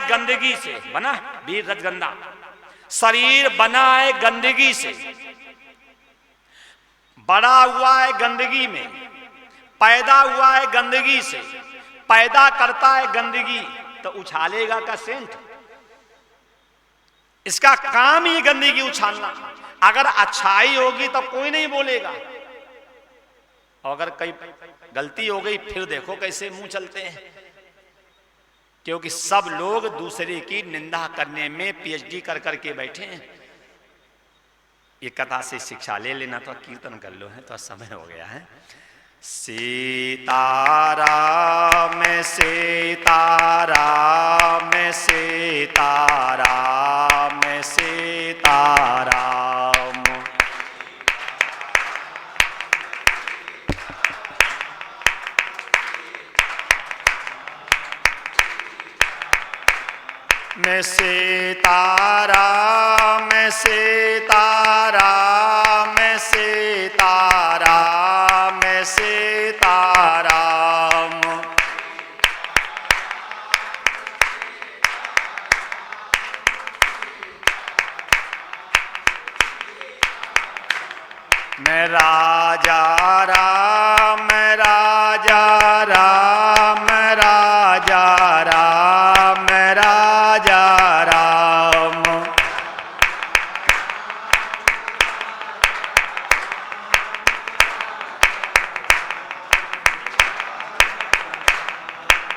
गंदगी से, बना वीर रजगंधा, शरीर बना है गंदगी से, बड़ा हुआ है गंदगी में, पैदा हुआ है गंदगी से, पैदा करता है गंदगी, तो उछालेगा का सेंट? इसका काम ही गंदगी उछालना। अगर अच्छाई होगी तो कोई नहीं बोलेगा, और अगर कहीं गलती हो गई फिर देखो कैसे मुंह चलते हैं, क्योंकि सब लोग दूसरे की निंदा करने में पीएचडी कर करके बैठे हैं। ये कथा से शिक्षा ले लेना, तो कीर्तन कर लो, है तो समय हो गया है। सीताराम सीताराम सीताराम सीताराम, मैं सीताराम सीताराम सीताराम सीताराम, मैं राजा राम राजा राम राजा राम राजा राम,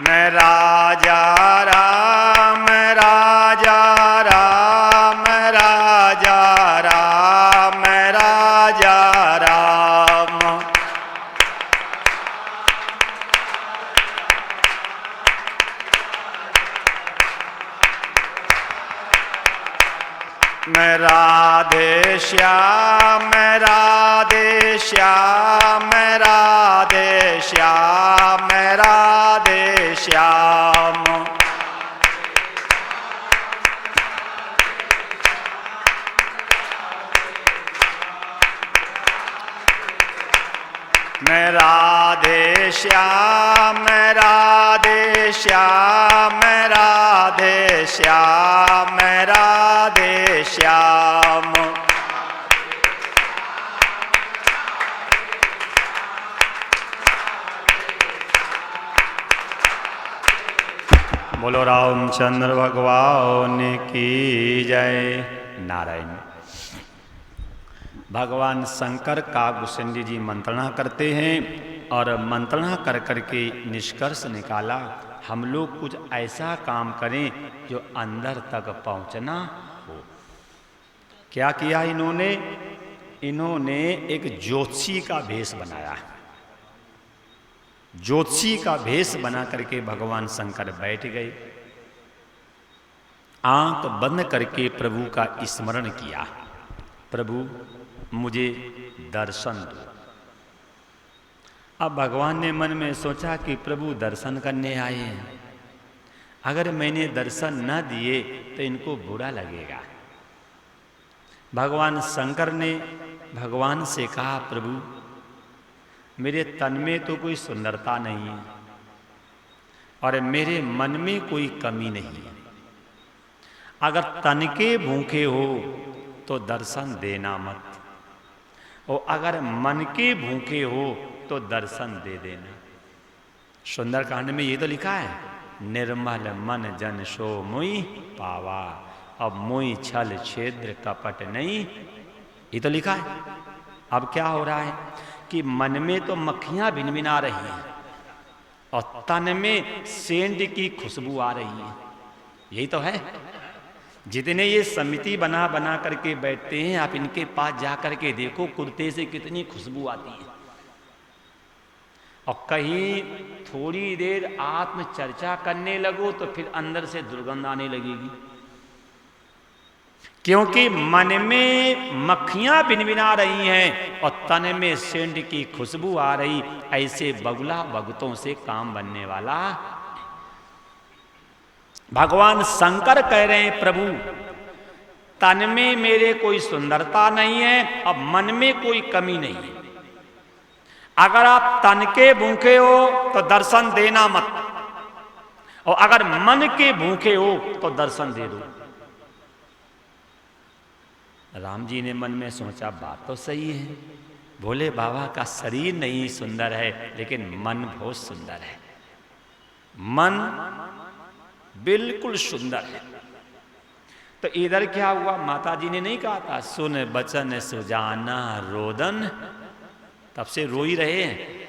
मैं राजा राम राजा राम राजा राम राजा राम, मैं राधे श्याम राधे श्याम राधे श्याम राधे श्याम, मैं राधे श्याम राधे श्याम राधे श्याम राधे श्याम, बोलो रामचंद्र भगवान की जय। नारायण। भगवान शंकर काकभूषणी जी मंत्रणा करते हैं, और मंत्रणा कर करके निष्कर्ष निकाला, हम लोग कुछ ऐसा काम करें जो अंदर तक पहुंचना हो। क्या किया इन्होंने? इन्होंने एक ज्योतिषी का भेष बनाया। ज्योतिषी का भेष बना करके भगवान शंकर बैठ गए, आंख बंद करके प्रभु का स्मरण किया, प्रभु मुझे दर्शन दो। अब भगवान ने मन में सोचा कि प्रभु दर्शन करने आए हैं, अगर मैंने दर्शन न दिए तो इनको बुरा लगेगा। भगवान शंकर ने भगवान से कहा, प्रभु मेरे तन में तो कोई सुंदरता नहीं है और मेरे मन में कोई कमी नहीं है, अगर तन के भूखे हो तो दर्शन देना मत, और अगर मन के भूखे हो तो दर्शन दे देना। सुंदरकांड में ये तो लिखा है, निर्मल मन जन सो मुई पावा, अब मुई छल छेद्र कपट नहीं, ये तो लिखा है। अब क्या हो रहा है कि मन में तो मक्खियां भिनभिना रही हैं और तन में सेंध की खुशबू आ रही है, यही तो है। जितने ये समिति बना बना करके बैठते हैं, आप इनके पास जा करके देखो कुर्ते से कितनी खुशबू आती है, और कहीं थोड़ी देर आत्म चर्चा करने लगो तो फिर अंदर से दुर्गंध आने लगेगी, क्योंकि मन में मक्खियां भिनभिना रही हैं और तन में सेंध की खुशबू आ रही। ऐसे बगुला भगतों से काम बनने वाला। भगवान शंकर कह रहे हैं, प्रभु तन में मेरे कोई सुंदरता नहीं है और मन में कोई कमी नहीं है, अगर आप तन के भूखे हो तो दर्शन देना मत, और अगर मन के भूखे हो तो दर्शन दे दो। राम जी ने मन में सोचा, बात तो सही है, भोले बाबा का शरीर नहीं सुंदर है लेकिन मन बहुत सुंदर है, मन बिल्कुल सुंदर है। तो इधर क्या हुआ, माता जी ने नहीं कहा था सुन बचन सुजाना रोदन, तब से रो ही रहे हैं।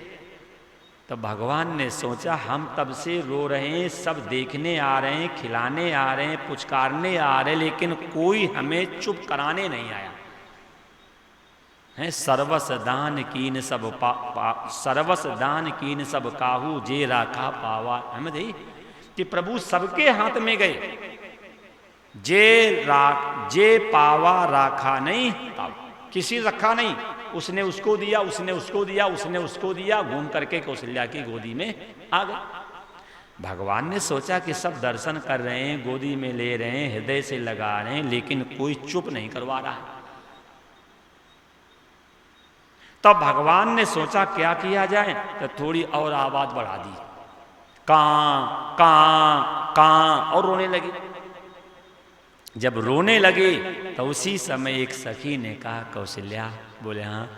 तो भगवान ने सोचा हम तब से रो रहे हैं, सब देखने आ रहे हैं, खिलाने आ रहे हैं, पुचकारने आ रहे हैं, लेकिन कोई हमें चुप कराने नहीं आया है। सर्वस दान कीन सब सर्वस दान कीन सब काहू जे राखा पावा। हमें दे कि प्रभु सबके हाथ में गए, जे पावा राखा नहीं पावा, किसी रखा नहीं, उसने उसको दिया, उसने उसको दिया, उसने उसको दिया, घूम करके कौशल्या की गोदी में आ गए। भगवान ने सोचा कि सब दर्शन कर रहे हैं, गोदी में ले रहे हैं, हृदय से लगा रहे हैं, लेकिन कोई चुप नहीं करवा रहा है। तब भगवान ने सोचा क्या किया जाए, तो थोड़ी और आवाज बढ़ा दी, कां कां कां, और रोने लगी। जब रोने लगे तो उसी समय एक सखी ने कहा, कौशल्या, बोले हाँ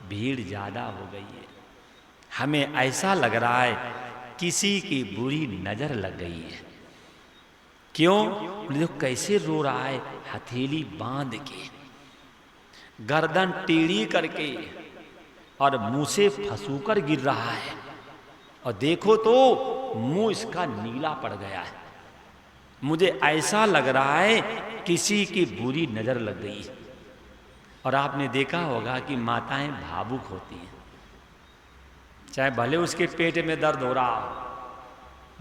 भीड़ ज्यादा हो गई है, हमें ऐसा लग रहा है किसी की बुरी नजर लग गई है। क्यों? देखो कैसे रो रहा है, हथेली बांध के, गर्दन टेढ़ी करके, और मुंह से फंसूकर गिर रहा है, और देखो तो मुंह इसका नीला पड़ गया है। मुझे ऐसा लग रहा है किसी की बुरी नजर लग गई है। और आपने देखा होगा कि माताएं भावुक होती हैं, चाहे भले उसके पेट में दर्द हो रहा हो,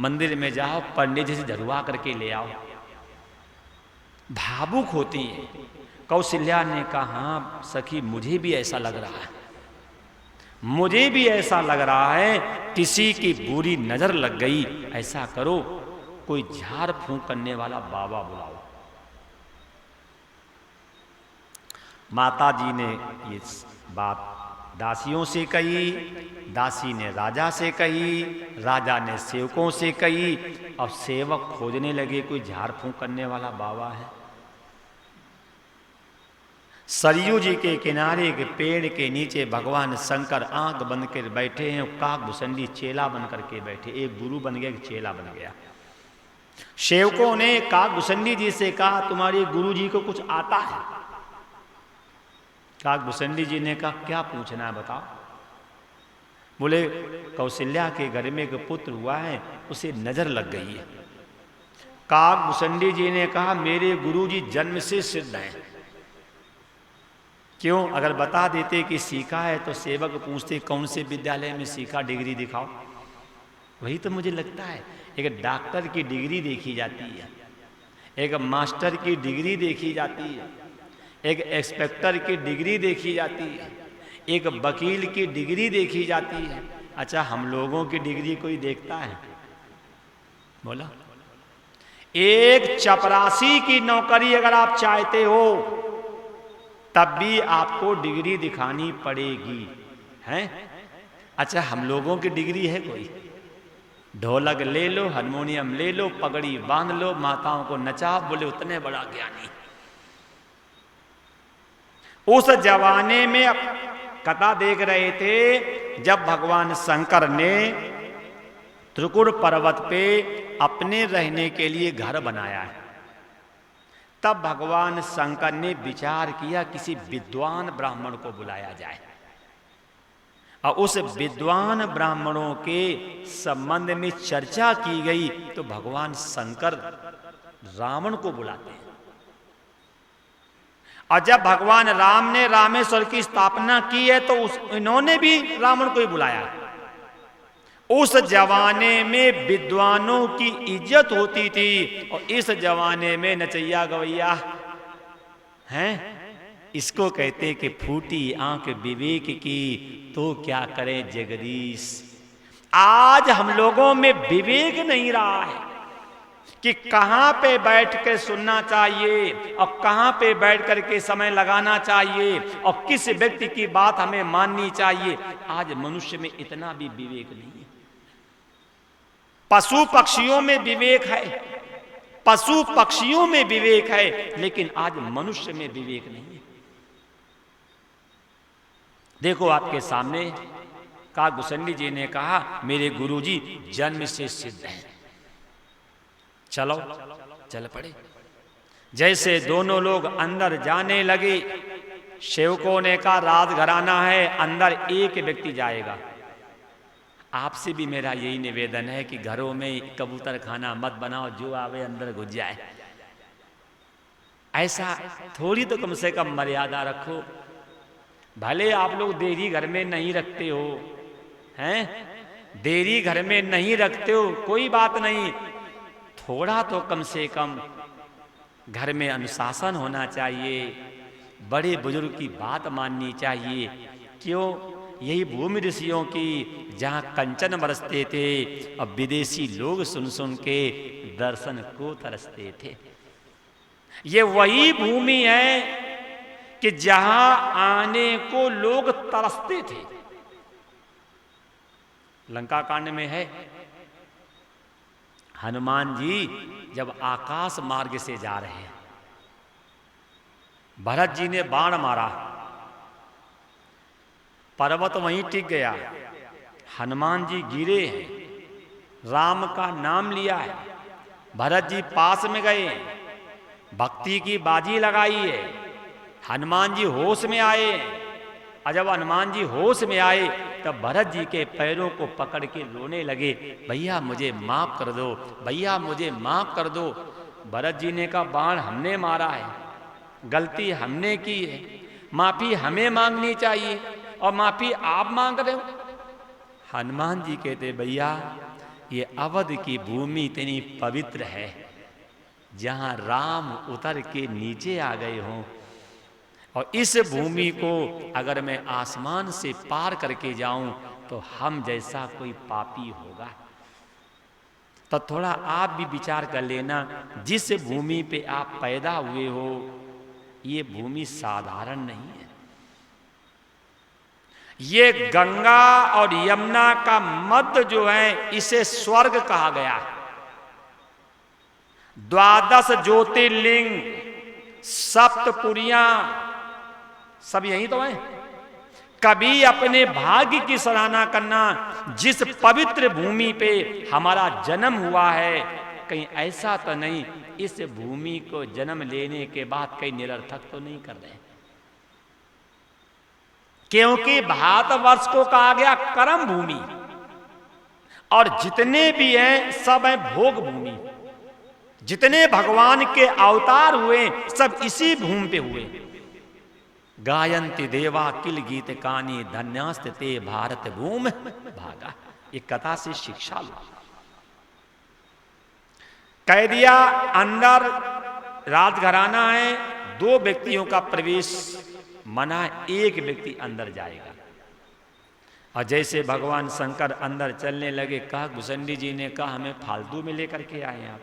मंदिर में जाओ, पंडित जी से झड़वा करके ले आओ, भावुक होती हैं। कौशल्या ने कहा, हाँ सखी मुझे भी ऐसा लग रहा है, मुझे भी ऐसा लग रहा है किसी की बुरी नजर लग गई। ऐसा करो कोई झाड़ फूंक करने वाला बाबा बुलाओ। माता जी ने ये बात दासियों से कही, दासी ने राजा से कही, राजा ने सेवकों से कही, अब सेवक खोजने लगे कोई झाड़ फूंक करने वाला बाबा है। सरयू जी के किनारे के पेड़ के नीचे भगवान शंकर आंख बंद कर बैठे हैं, काकभूषणी चेला बन करके बैठे, एक गुरु बन गया, एक चेला बन गया। सेवकों ने काकभूषणी जी से कहा, तुम्हारे गुरु जी को कुछ आता है? काकभूषणी जी ने कहा, क्या पूछना है बताओ। बोले कौशल्या के घर में एक पुत्र हुआ है, उसे नजर लग गई है। काकभूषणी जी ने कहा, मेरे गुरु जी जन्म से सिद्ध हैं। क्यों? अगर बता देते कि सीखा है तो सेवक पूछते कौन से विद्यालय में सीखा, डिग्री दिखाओ। वही तो मुझे लगता है, एक डॉक्टर की डिग्री देखी जाती है, एक मास्टर की डिग्री देखी जाती है, एक इंस्पेक्टर की डिग्री देखी जाती है, एक वकील की डिग्री देखी जाती है। अच्छा, हम लोगों की डिग्री कोई देखता है? बोला, एक चपरासी की नौकरी अगर आप चाहते हो तब भी आपको डिग्री दिखानी पड़ेगी, हैं? अच्छा, हम लोगों की डिग्री है कोई? ढोलक ले लो, हारमोनियम ले लो, पगड़ी बांध लो, माताओं को नचा, बोले उतने बड़ा ज्ञानी। उस जमाने में कथा देख रहे थे जब भगवान शंकर ने त्रिकुट पर्वत पे अपने रहने के लिए घर बनाया है, तब भगवान शंकर ने विचार किया किसी विद्वान ब्राह्मण को बुलाया जाए, और उस विद्वान ब्राह्मणों के संबंध में चर्चा की गई तो भगवान शंकर रावण को बुलाते हैं। और जब भगवान राम ने रामेश्वर की स्थापना की है तो इन्होंने भी रावण को ही बुलाया। उस जमाने में विद्वानों की इज्जत होती थी, और इस जमाने में नचैया गवैया हैं, इसको कहते कि फूटी आंख विवेक की तो क्या करें जगदीश। आज हम लोगों में विवेक नहीं रहा है कि कहां पे बैठ के सुनना चाहिए और कहां पे बैठ करके समय लगाना चाहिए और किस व्यक्ति की बात हमें माननी चाहिए। आज मनुष्य में इतना भी विवेक नहीं है। पशु पक्षियों में विवेक है, पशु पक्षियों में विवेक है, लेकिन आज मनुष्य में विवेक नहीं है। देखो आपके सामने काकभूषणी जी ने कहा मेरे गुरुजी जन्म से सिद्ध हैं, चलो चल पड़े। जैसे दोनों लोग अंदर जाने लगे, सेवकों ने कहा राजघराना है, अंदर एक व्यक्ति जाएगा। आपसे भी मेरा यही निवेदन है कि घरों में कबूतर खाना मत बनाओ, जो आवे अंदर घुस जाए। ऐसा थोड़ी तो कम से कम मर्यादा रखो। भले आप लोग देरी घर में नहीं रखते हो, हैं, देरी घर में नहीं रखते हो, कोई बात नहीं, थोड़ा तो कम से कम घर में अनुशासन होना चाहिए, बड़े बुजुर्ग की बात माननी चाहिए। क्यों? यही भूमि ऋषियों की जहां कंचन बरसते थे, अब विदेशी लोग सुन सुन के दर्शन को तरसते थे। ये वही भूमि है कि जहां आने को लोग तरसते थे। लंका कांड में है, हनुमान जी जब आकाश मार्ग से जा रहे हैं, भरत जी ने बाण मारा, पर्वत वहीं टिक गया, हनुमान जी गिरे हैं, राम का नाम लिया है, भरत जी पास में गए, भक्ति की बाजी लगाई है, हनुमान जी होश में आए। और जब हनुमान जी होश में आए तब भरत जी के पैरों को पकड़ के रोने लगे, भैया मुझे माफ कर दो, भैया मुझे माफ कर दो। भरत जी ने कहा बाण हमने मारा है, गलती हमने की है, माफी हमें मांगनी चाहिए और माफी आप मांग रहे हो। हनुमान जी कहते भैया ये अवध की भूमि इतनी पवित्र है, जहां राम उतर के नीचे आ गए हों, और इस भूमि को अगर मैं आसमान से पार करके जाऊं तो हम जैसा कोई पापी होगा। तो थोड़ा आप भी विचार कर लेना, जिस भूमि पे आप पैदा हुए हो ये भूमि साधारण नहीं है। ये गंगा और यमुना का मध्य जो है इसे स्वर्ग कहा गया है। 12 ज्योतिर्लिंग, सप्तपुरियां सब यही तो है। कभी अपने भाग्य की सराहना करना, जिस पवित्र भूमि पे हमारा जन्म हुआ है, कहीं ऐसा तो नहीं इस भूमि को जन्म लेने के बाद कहीं निरर्थक तो नहीं कर रहे। क्योंकि भारतवर्ष को कहा गया कर्म भूमि, और जितने भी हैं सब हैं भोग भूमि। जितने भगवान के अवतार हुए सब इसी भूमि पे हुए। गायन्ति देवा किल गीत कानी धन्यास्ते भारत भूमि भागा। ये कथा से शिक्षा लो। कह दिया अंदर राजघराना है, 2 व्यक्तियों का प्रवेश मना, 1 व्यक्ति अंदर जाएगा। और जैसे भगवान शंकर अंदर चलने लगे, काकभूषणी जी ने कहा हमें फालतू में लेकर के आए आप।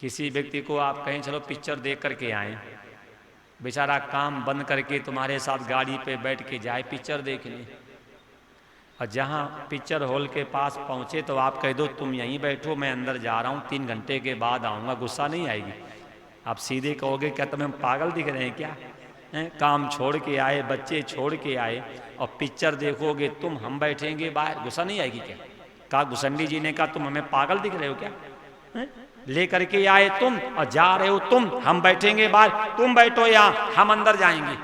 किसी व्यक्ति को आप कहें चलो पिक्चर देख करके आए, बेचारा काम बंद करके तुम्हारे साथ गाड़ी पे बैठ के जाए पिक्चर देखने, और जहाँ पिक्चर हॉल के पास पहुँचे तो आप कह दो तुम यहीं बैठो, मैं अंदर जा रहा हूँ, 3 घंटे के बाद आऊँगा। गुस्सा नहीं आएगी? आप सीधे कहोगे क्या तुम्हें पागल दिख रहे हैं क्या? काम छोड़ के आए, बच्चे छोड़ के आए और पिक्चर देखोगे तुम, हम बैठेंगे बाहर, गुस्सा नहीं आएगी क्या? काकभूषणी जी ने कहा तुम हमें पागल दिख रहे हो क्या? लेकर के आए तुम और जा रहे हो तुम, हम बैठेंगे बाहर, तुम बैठो यहां, हम अंदर जाएंगे।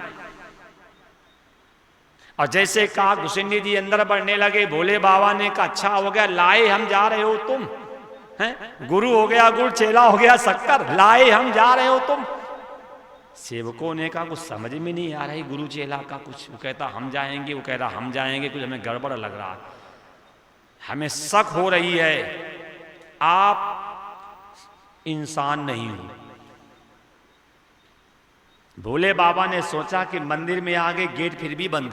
और जैसे काकभूषणी जी अंदर बढ़ने लगे, भोले बाबा ने कहा अच्छा हो गया लाए, हम जा रहे हो तुम, हैं गुरु हो गया गुड़, चेला हो गया शक्कर, लाए हम जा रहे हो तुम। सेवकों ने कहा कुछ समझ में नहीं आ रहा है गुरु चेला का कुछ, वो कहता हम जाएंगे, वो कह रहा हम जाएंगे, कुछ हमें गड़बड़ लग रहा है, हमें शक हो रही है, आप इंसान नहीं हो। भोले बाबा ने सोचा कि मंदिर में आगे गेट फिर भी बंद।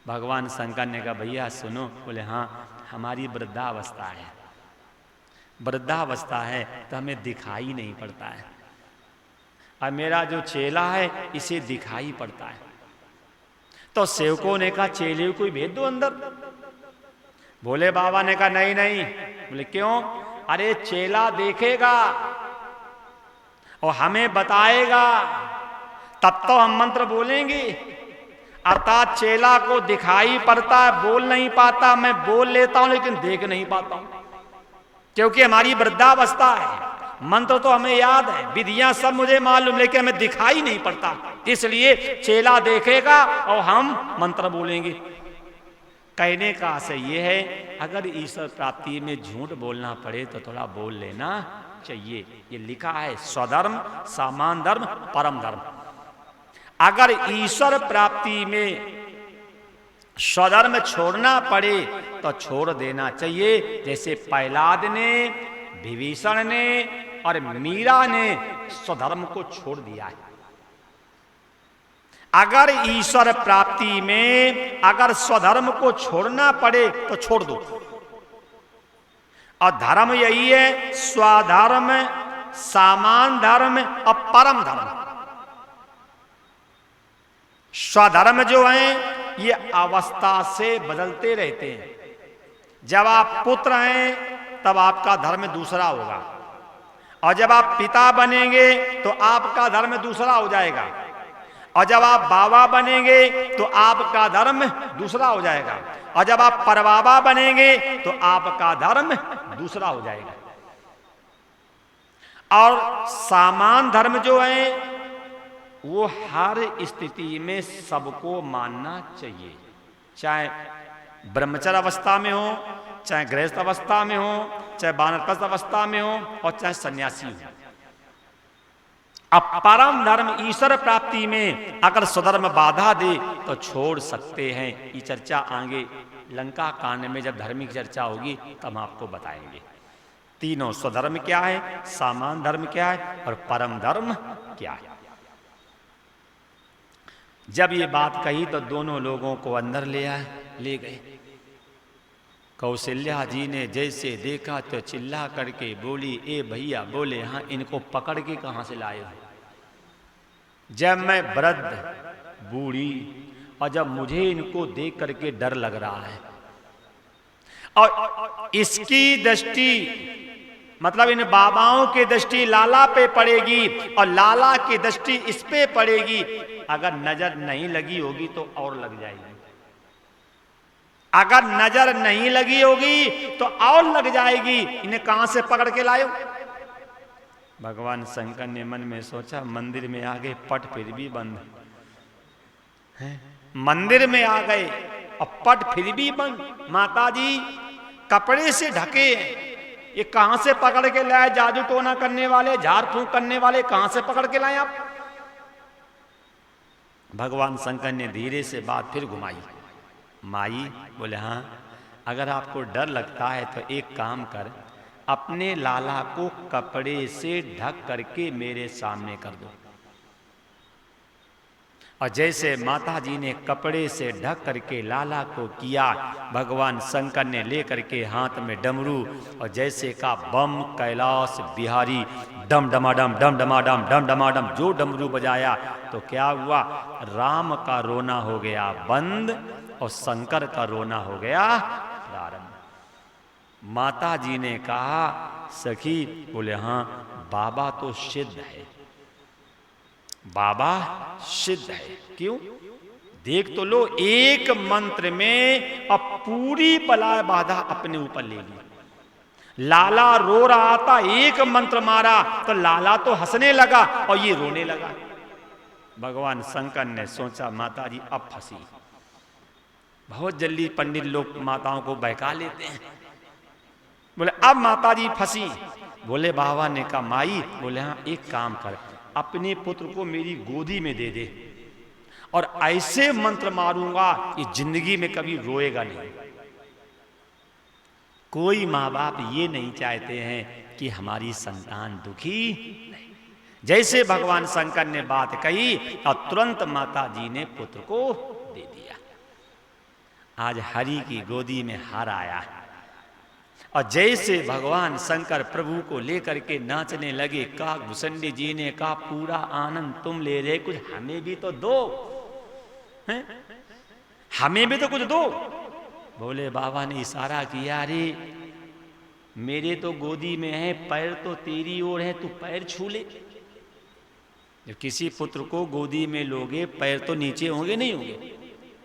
भगवान शंकर ने कहा भैया सुनो, बोले हाँ हमारी वृद्धावस्था है, वृद्धावस्था है तो हमें दिखाई नहीं पड़ता है, और मेरा जो चेला है इसे दिखाई पड़ता है। तो सेवकों ने कहा चेले को भेज दो अंदर। भोले बाबा ने कहा नहीं नहीं। बोले क्यों? अरे चेला देखेगा और हमें बताएगा, तब तो हम मंत्र बोलेंगे। अर्थात चेला को दिखाई पड़ता है, बोल नहीं पाता, मैं बोल लेता हूं लेकिन देख नहीं पाता हूं, क्योंकि हमारी वृद्धावस्था है। मंत्र तो हमें याद है, विधियां सब मुझे मालूम, लेकिन हमें दिखाई नहीं पड़ता, इसलिए चेला देखेगा और हम मंत्र बोलेंगे। कहने का आशय ये है, अगर ईश्वर प्राप्ति में झूठ बोलना पड़े तो थोड़ा बोल लेना चाहिए। ये लिखा है स्वधर्म, सामान धर्म, परम धर्म। अगर ईश्वर प्राप्ति में स्वधर्म छोड़ना पड़े तो छोड़ देना चाहिए, जैसे प्रहलाद ने, विभीषण ने और मीरा ने स्वधर्म को छोड़ दिया है। अगर ईश्वर प्राप्ति में अगर स्वधर्म को छोड़ना पड़े तो छोड़ दो। और धर्म यही है, स्वधर्म, सामान धर्म और परम धर्म। स्वधर्म जो है ये अवस्था से बदलते रहते हैं। जब आप पुत्र हैं तब आपका धर्म दूसरा होगा, और जब आप पिता बनेंगे तो आपका धर्म दूसरा हो जाएगा, और जब आप बाबा बनेंगे तो आपका धर्म दूसरा हो जाएगा, और जब आप परबाबा बनेंगे तो आपका धर्म दूसरा हो जाएगा। और सामान धर्म जो है वो हर स्थिति में सबको मानना चाहिए, चाहे ब्रह्मचर्य अवस्था में हो, चाहे गृहस्थ अवस्था में हो, चाहे वानप्रस्थ अवस्था में हो, और चाहे सन्यासी हो। अब परम धर्म ईश्वर प्राप्ति में अगर स्वधर्म बाधा दे तो छोड़ सकते हैं। ये चर्चा आगे लंका कांड में जब धर्म की चर्चा होगी तब हम आपको बताएंगे। तीनों, स्वधर्म क्या है, सामान धर्म क्या है और परम धर्म क्या है। जब ये बात कही तो दोनों लोगों को अंदर ले गए। कौशल्या जी ने जैसे देखा तो चिल्ला करके बोली, ए भैया, बोले हाँ, इनको पकड़ के कहां से लाए हो? जब मैं वृद्ध, बूढ़ी, और जब मुझे इनको देख करके डर लग रहा है, और इसकी दृष्टि मतलब इन बाबाओं की दृष्टि लाला पे पड़ेगी और लाला की दृष्टि इस पे पड़ेगी। अगर नजर नहीं लगी होगी तो और लग जाएगी, अगर नजर नहीं लगी होगी तो और लग जाएगी। इन्हें कहां से पकड़ के लाए? भगवान शंकर ने मन में सोचा, मंदिर में आ गए, पट फिर भी बंद है। मंदिर में आ गए और पट फिर भी बंद। माता जी कपड़े से ढके, ये कहां से पकड़ के लाए? जादू टोना करने वाले, झाड़ फूंक करने वाले कहां से पकड़ के लाए आप? भगवान शंकर ने धीरे से बात फिर घुमाई। माई, बोले हाँ, अगर आपको डर लगता है तो एक काम कर, अपने लाला को कपड़े से ढक करके मेरे सामने कर दो। और जैसे माता जी ने कपड़े से ढक करके लाला को किया, भगवान शंकर ने लेकर के हाथ में डमरू, और जैसे का बम कैलाश बिहारी डम डमाडम डम डमाडम डम डमाडम जो डमरू बजाया तो क्या हुआ? राम का रोना हो गया बंद और शंकर का रोना हो गया प्रारंभ। माता जी ने कहा, सखी, बोले हाँ, बाबा तो सिद्ध है, बाबा सिद्ध है। क्यों? देख तो लो, एक मंत्र में अब पूरी बला बाधा अपने ऊपर ले ली। लाला रो रहा था, एक मंत्र मारा तो लाला तो हंसने लगा और ये रोने लगा। भगवान शंकर ने सोचा, माता जी अब फंसी। बहुत जल्दी पंडित लोग माताओं को बहका लेते हैं। बोले अब माता जी फंसी। बोले बाबा ने कहा, माई, बोले हाँ, एक काम कर, अपने पुत्र को मेरी गोदी में दे दे और ऐसे मंत्र मारूंगा कि जिंदगी में कभी रोएगा नहीं। कोई माँ बाप ये नहीं चाहते हैं कि हमारी संतान दुखी नहीं। जैसे भगवान शंकर ने बात कही और तुरंत माता जी ने पुत्र को दे दिया। आज हरि की गोदी में हार आया और जैसे भगवान शंकर प्रभु को लेकर के नाचने लगे, कहा भुसंडी जी ने कहा, पूरा आनंद तुम ले रहे, कुछ हमें भी तो दो, हैं? हमें भी तो कुछ दो। भोले बाबा ने इशारा किया, अरे मेरे तो गोदी में है, पैर तो तेरी ओर है, तू पैर छू ले। जब किसी पुत्र को गोदी में लोगे पैर तो नीचे होंगे नहीं होंगे।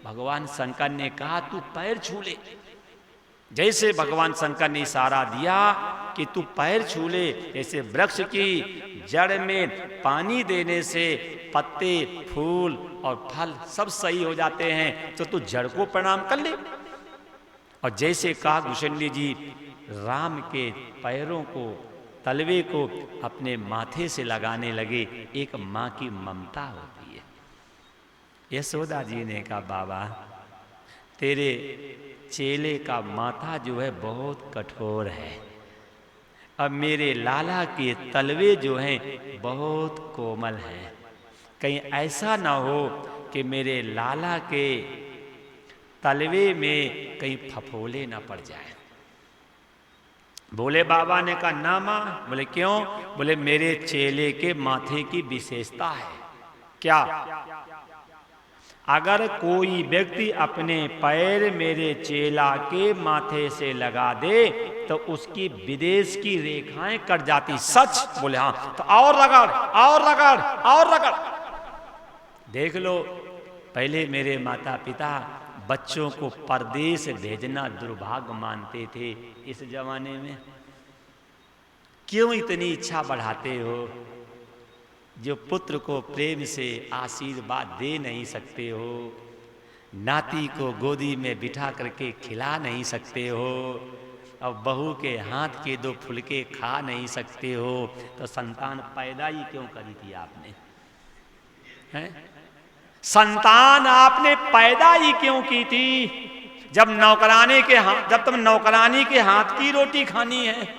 भगवान शंकर ने कहा तू पैर छू ले। जैसे भगवान शंकर ने इशारा दिया कि तू पैर छू ले, जैसे वृक्ष की जड़ में पानी देने से पत्ते, फूल और फल सब सही हो जाते हैं, तो तू जड़ को प्रणाम कर ले। और जैसे कहा गुशंडी जी राम के पैरों को, तलवे को अपने माथे से लगाने लगे। एक माँ की ममता होती है। यशोदा जी ने कहा बाबा तेरे चेले का माथा जो है बहुत कठोर है, अब मेरे लाला के तलवे जो हैं बहुत कोमल हैं, कहीं ऐसा ना हो कि मेरे लाला के तलवे में कहीं फफोले ना पड़ जाए। बोले बाबा ने कहा ना माँ। बोले क्यों? बोले मेरे चेले के माथे की विशेषता है। क्या? अगर कोई व्यक्ति अपने पैर मेरे चेला के माथे से लगा दे तो उसकी विदेश की रेखाएं कट जाती। सच? बोले हाँ। तो और रगड़, और रगड़, और रगड़। देख लो, पहले मेरे माता पिता बच्चों को परदेश भेजना दुर्भाग्य मानते थे। इस जमाने में क्यों इतनी इच्छा बढ़ाते हो? जो पुत्र को प्रेम से आशीर्वाद दे नहीं सकते हो, नाती को गोदी में बिठा करके खिला नहीं सकते हो, और बहू के हाथ के दो फुलके खा नहीं सकते हो, तो संतान पैदा ही क्यों करी थी आपने? हैं? संतान आपने पैदा ही क्यों की थी? जब नौकरानी के हाथ, जब तुम नौकरानी के हाथ की रोटी खानी है,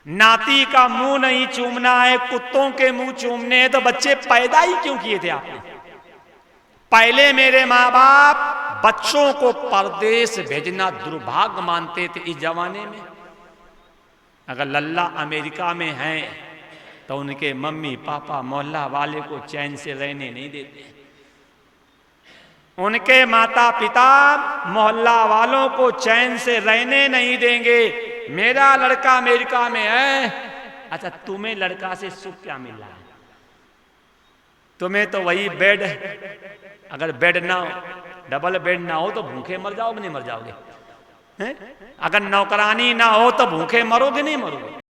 नाती का मुंह नहीं चूमना है, कुत्तों के मुंह चूमने हैं, तो बच्चे पैदा ही क्यों किए थे आपने? पहले मेरे माँ बाप बच्चों को परदेश भेजना दुर्भाग्य मानते थे। इस जमाने में अगर लल्ला अमेरिका में हैं तो उनके मम्मी पापा मोहल्ला वाले को चैन से रहने नहीं देते। उनके माता पिता मोहल्ला वालों को चैन से रहने नहीं देंगे। मेरा लड़का अमेरिका में है, अच्छा तुम्हें लड़का से सुख क्या मिल रहा है? तुम्हें तो वही बेड, अगर बेड ना हो, डबल बेड ना हो तो भूखे मर जाओगे नहीं मर जाओगे? हैं? अगर नौकरानी ना हो तो भूखे मरोगे नहीं मरोगे?